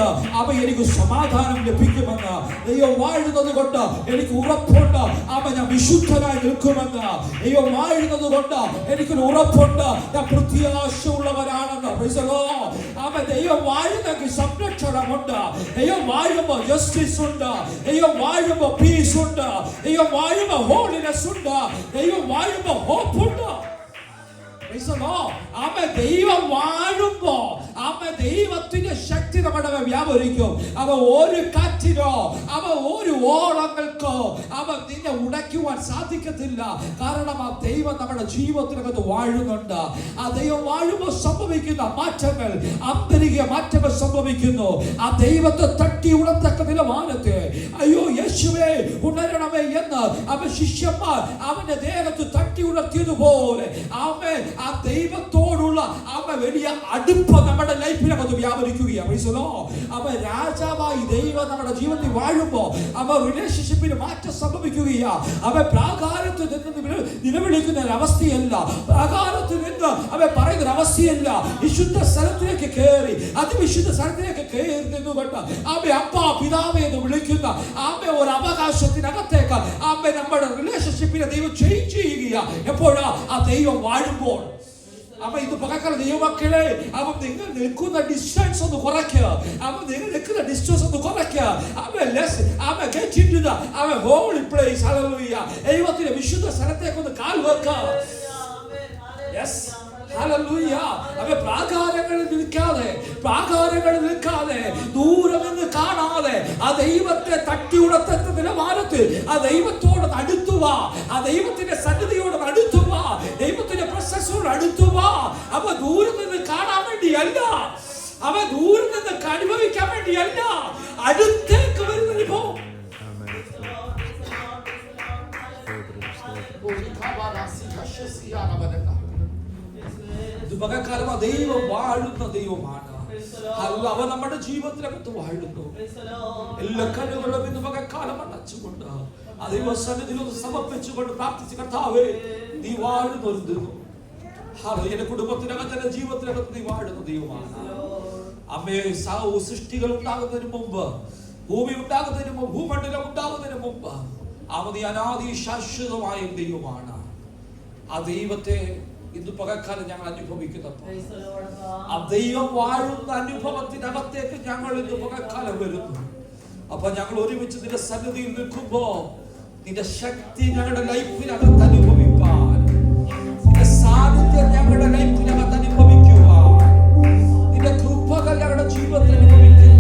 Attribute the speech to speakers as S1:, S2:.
S1: കൊണ്ട് എനിക്ക് സമാധാനം ലഭിക്കുമെന്ന്. ദൈവം വാഴുന്നത് കൊണ്ട് എനിക്ക് ഉറപ്പുണ്ട് ഞാൻ വിശുദ്ധനായി നിൽക്കുമെന്ന്. ദൈവം വാഴുന്നത് കൊണ്ട് എനിക്കൊരു ഉറപ്പുണ്ട് ഞാൻ പ്രത്യാശയുള്ളവരാണെന്ന്. ദൈവം വാഴുന്നെങ്കിൽ സംരക്ഷണമുണ്ട്. ദൈവം വാഴുമ്പോ ജസ്റ്റിസ് ഉണ്ട്. ദൈവം വാഴുമ്പോ പീസ് ഉണ്ട്. ദൈവം വാഴുമ്പോ ഹോളിനെസ് ഉണ്ട്. ദൈവം വാഴുമ്പോ ഹോപ്പ് ഉണ്ട്. ദൈവം വാഴുമ്പോ ദൈവത്തിന്റെ ശക്തി നമ്മുടെ വ്യാപരിക്കും. ഒരു കാറ്റിനോ ഒരു ഓളങ്ങൾക്കോ നിന്നെ ഉടയ്ക്കുവാൻ സാധിക്കത്തില്ല. കാരണം ദൈവം നമ്മുടെ ജീവിതത്തിനകത്ത് വാഴുന്നുണ്ട്. ദൈവം വാഴുമ്പോൾ സംഭവിക്കുന്ന മാറ്റങ്ങൾ, ആന്തരിക മാറ്റങ്ങൾ സംഭവിക്കുന്നു. ദൈവത്തെ തട്ടി ഉണർത്തക്ക നിലവാരത്തെ അയ്യോ യേശുവേ ഉണരണമേ എന്ന് ശിഷ്യന്മാർ അവന്റെ ദേഹത്ത് തട്ടി ഉണർത്തിയതുപോലെ ദൈവത്തോടുള്ള വലിയ അടുപ്പ് നമ്മുടെ ലൈഫിനകത്ത് വ്യാപരിക്കുകയാണ്. രാജാവായി ദൈവം നമ്മുടെ ജീവിതത്തിൽ വാഴുമ്പോ റിലേഷൻഷിപ്പിന് മാറ്റം സംഭവിക്കുകയാ. പ്രാകാരത്തിൽ നിന്ന് നിലവിളിക്കുന്ന ഒരവസ്ഥയല്ല, പ്രാകാരത്തിൽ നിന്ന് പറയുന്ന ഒരവസ്ഥയല്ല. വിശുദ്ധ സ്ഥലത്തിലേക്ക് കയറി, അതിവിശുദ്ധ സ്ഥലത്തിലേക്ക് കയറി നിന്നുകൊണ്ട് അപ്പാ പിതാവേ എന്ന് വിളിക്കുന്ന ഒരു അവകാശത്തിനകത്തേക്ക് നമ്മുടെ റിലേഷൻഷിപ്പിനെ ദൈവം ചേഞ്ച് ചെയ്യുക. എപ്പോഴാ ദൈവം വാഴുമ്പോൾ. ഇത് പകക്കാല ദൈവമക്കളെ നിങ്ങൾ നിൽക്കുന്ന ഡിസ്റ്റൻസ് ഒന്ന് കുറയ്ക്കുക. നിങ്ങൾ നിൽക്കുന്ന ഡിസ്റ്റൻസ് ഒന്ന് കുറയ്ക്കുക. Holy place. ഹല്ലേലൂയ. ദൈവത്തിന്റെ വിശുദ്ധ സ്ഥലത്തേക്ക് ഒന്ന് കാൽ വെക്കുക. പ്രാകാരങ്ങളിൽ നിൽക്കാതെ ദൂരെ നിന്ന് കാണാതെ ദൈവത്തെ തട്ടി ഉണർത്തുന്ന നിലവാരത്തിൽ ദൈവത്തോട് അടുത്തുവാ. ദൈവത്തിന്റെ സന്നിധിയോട് അടുത്തുവാ. ദൈവത്തിന്റെ പ്രസൻസോട് അടുത്തുവാ. ദൂരെ നിന്ന് കാണാൻ വേണ്ടിയല്ല, ദൂരെ നിന്ന് അനുഭവിക്കാൻ വേണ്ടിയല്ല, അടുത്തേക്ക് വരുന്ന അനുഭവം. ദൈവം വാഴുന്ന ദൈവമാണ്. അവൻ നമ്മുടെ ജീവിതത്തിനകത്ത് വാഴുന്നു. എല്ലാ കണ്ണുകളും ഇന്ന് പകൽക്കാലം അടച്ചുകൊണ്ട് ദൈവസന്നിധിയിൽ സമർപ്പിച്ചുകൊണ്ട് പ്രാർത്ഥിച്ച് കർത്താവേ നീ വാഴുന്ന ഒരു ദൈവം. എന്റെ കുടുംബത്തിനകത്ത് എന്റെ ജീവിതത്തിനകത്ത് നീ വാഴുന്ന ദൈവമാണ്. അമ്മേ സൃഷ്ടികൾ ഉണ്ടാകുന്നതിന് മുമ്പ്, ഭൂമി ഉണ്ടാകുന്നതിന് മുമ്പ്, ഭൂമണ്ഡലം ഉണ്ടാകുന്നതിന് മുമ്പ് നീ അനാദി ശാശ്വതമായ ദൈവമാണ്. ദൈവത്തെ ഇന്ന് പകൽക്കാലം ഞങ്ങൾ അനുഭവിക്കുന്നപ്പോൾ ദൈവം വാഴുന്ന അനുഭവത്തിനകത്തേക്ക് ഞങ്ങൾ ഇന്ന് പകൽക്കാലം വരുന്നു. ഞങ്ങൾ ഒരുമിച്ച് നിന്റെ സന്നിധിയിൽ നിൽക്കുമ്പോ നിന്റെ ശക്തി ഞങ്ങളുടെ ലൈഫിനകത്ത് അനുഭവിപ്പാൻ, നിന്റെ സാന്നിധ്യം ഞങ്ങളുടെ ലൈഫിൽ